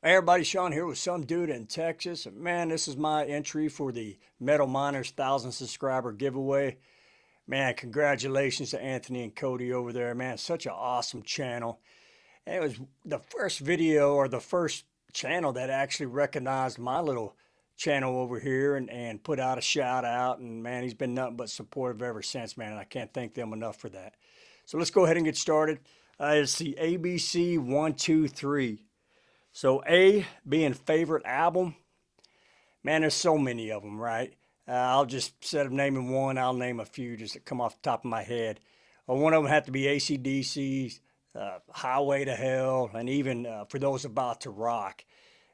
Hey everybody, Sean here with some dude in Texas. Man, this is my entry for the Metal Miners 1,000 subscriber giveaway. Man, congratulations to Anthony and Cody over there. Man, such an awesome channel. And it was the first video or the first channel that actually recognized my little channel over here and put out a shout out. And man, he's been nothing but supportive ever since, man. And I can't thank them enough for that. So let's go ahead and get started. It's the ABC 123. So A being favorite album, man, there's so many of them, right? I'll just, instead of naming one, I'll name a few just that come off the top of my head. One of them had to be AC/DC's Highway to Hell, and even For Those About to Rock.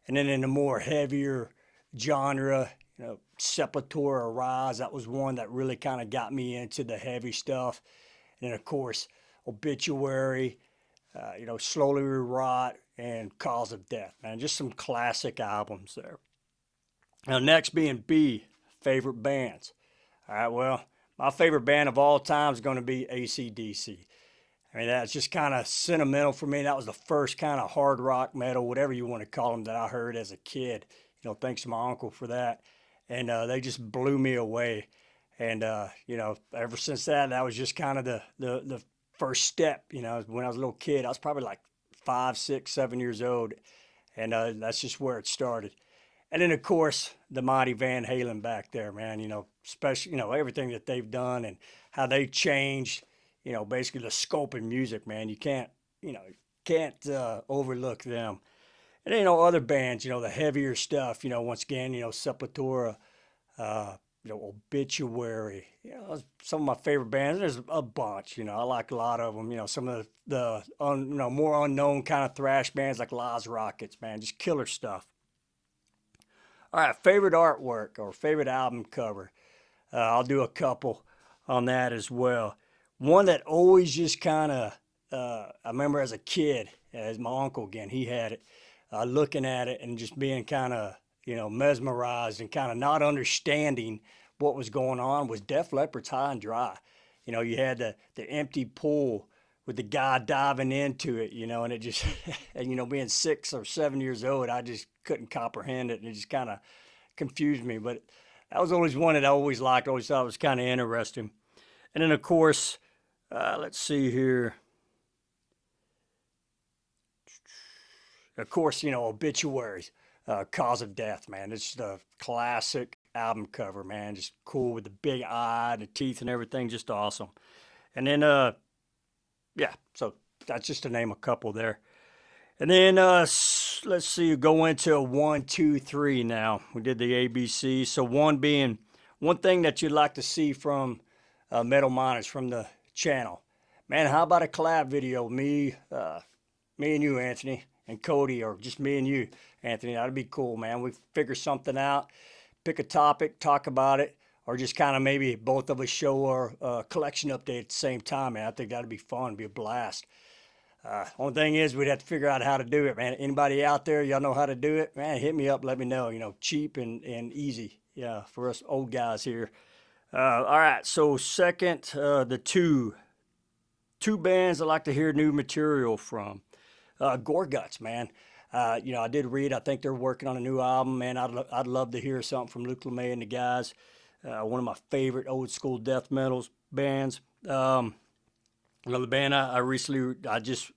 And then in the more heavier genre, Sepultura Rise, that was one that really kind of got me into the heavy stuff. And then, of course, Obituary, Slowly We Rot, and Cause of Death, man. Just some classic albums there. Now, next being B, favorite bands. All right, well, my favorite band of all time is going to be AC/DC. I mean, that's just kind of sentimental for me. That was the first kind of hard rock metal, whatever you want to call them, that I heard as a kid. Thanks to my uncle for that. And they just blew me away. And, ever since that was just kind of the first step. When I was a little kid, I was probably like 5, 6, 7 years old. And that's just where it started. And then, of course, the mighty Van Halen back there, man, especially, everything that they've done and how they changed, basically the scope in music, man. You can't overlook them. And, other bands, the heavier stuff, once again, Sepultura, Obituary, some of my favorite bands. There's a bunch, I like a lot of them. Some of the more unknown kind of thrash bands like Lies Rockets, man, just killer stuff. All right, favorite artwork or favorite album cover. I'll do a couple on that as well. One that always just kind of, I remember as a kid, as my uncle again, he had it, looking at it and just being kind of, mesmerized and kind of not understanding what was going on, was Def Leppard's High and Dry. You had the empty pool with the guy diving into it, and it just, and being 6 or 7 years old, I just couldn't comprehend it, and it just kind of confused me. But that was always one that I always liked, always thought was kind of interesting. And then, of course, let's see here. Of course, Obituaries, Cause of Death, man. It's the classic album cover, man. Just cool with the big eye, the teeth, and everything. Just awesome. And then, yeah, so that's just to name a couple there. And then let's see, go into 1, 2, 3 now. We did the ABC. So one being one thing that you'd like to see from Metal Miners, from the channel. Man, how about a collab video? Me and you, Anthony, and Cody, or just me and you, Anthony. That'd be cool, man. We figure something out, pick a topic, talk about it, or just kind of maybe both of us show our collection update at the same time, man. I think that'd be fun, be a blast. Only thing is, we'd have to figure out how to do it, man. Anybody out there, y'all know how to do it? Man, hit me up, let me know. Cheap and easy, yeah, for us old guys here. All right, so second, the two bands I like to hear new material from. Gorguts, man. I did read, I think they're working on a new album, man. I'd love to hear something from Luke LeMay and the guys. One of my favorite old school death metal bands. Another band I just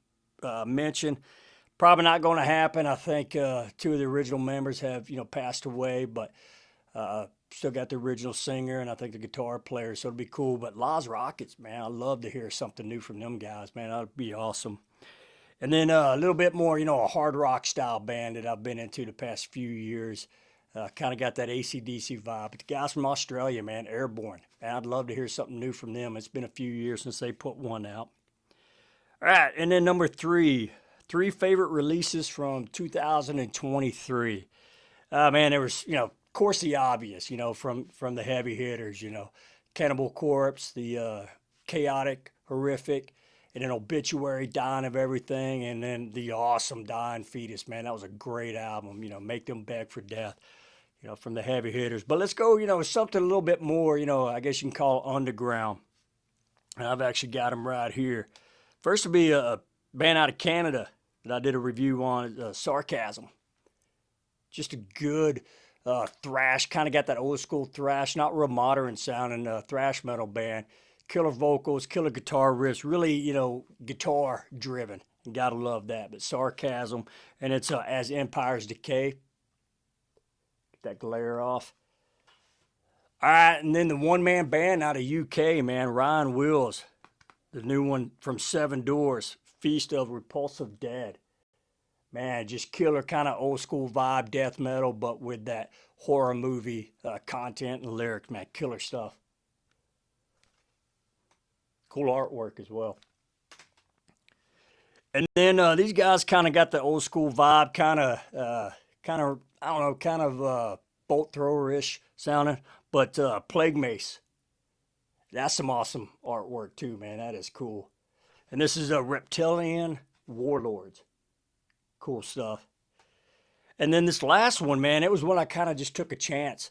mentioned, probably not going to happen. I think 2 of the original members have passed away, but still got the original singer and I think the guitar player, so it'd be cool. But Lies Rockets, man, I'd love to hear something new from them guys, man. That'd be awesome. And then a little bit more, a hard rock style band that I've been into the past few years. Kind of got that AC/DC vibe. But the guys from Australia, man, Airborne. Man, I'd love to hear something new from them. It's been a few years since they put one out. All right, and then number 3 favorite releases from 2023. Man, there was, of course, the obvious, from the heavy hitters, Cannibal Corpse, the Chaotic, Horrific, and then Obituary, Dying of Everything, and then the awesome Dying Fetus, man. That was a great album, Make Them Beg for Death, from the heavy hitters. But let's go, something a little bit more, I guess you can call it underground. And I've actually got them right here. First will be a band out of Canada that I did a review on, Sarcasm. Just a good thrash, kind of got that old school thrash, not real modern sounding thrash metal band. Killer vocals, killer guitar riffs, really, guitar driven. You gotta love that. But Sarcasm, and it's As Empires Decay. Get that glare off. All right, and then the one man band out of UK, man, Ryan Wills, the new one from Seven Doors, Feast of Repulsive Dead. Man, just killer kind of old school vibe death metal, but with that horror movie content and lyrics, man, killer stuff. Cool artwork as well. And then these guys kind of got the old school vibe, I don't know, kind of bolt thrower ish sounding, but Plague Mace. That's some awesome artwork too, man. That is cool. And this is a Reptilian Warlords. Cool stuff. And then this last one, man, it was one I kind of just took a chance.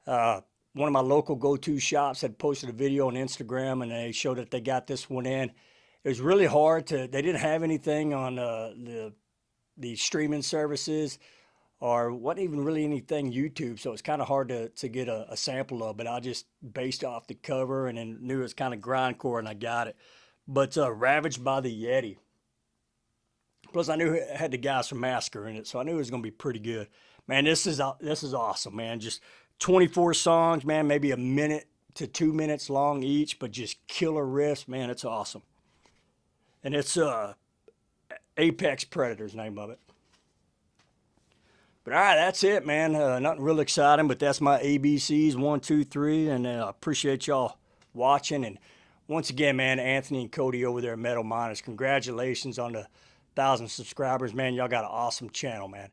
One of my local go-to shops had posted a video on Instagram, and they showed that they got this one in. It was really hard to. They didn't have anything on the streaming services, or wasn't even really anything YouTube. So it's kind of hard to get a sample of. But I just based off the cover, and then knew it was kind of grindcore, and I got it. But Ravaged by the Yeti. Plus, I knew it had the guys from Massacre in it, so I knew it was going to be pretty good. Man, this is awesome, man. Just 24 songs, man, maybe a minute to 2 minutes long each, but just killer riffs, man. It's awesome. And it's Apex Predators, name of it. But all right, that's it, man. Nothing real exciting, but that's my ABCs 1, 2, 3, and I appreciate y'all watching. And once again, man, Anthony and Cody over there at Metal Miners, congratulations on the 1,000 subscribers, man. Y'all got an awesome channel, man.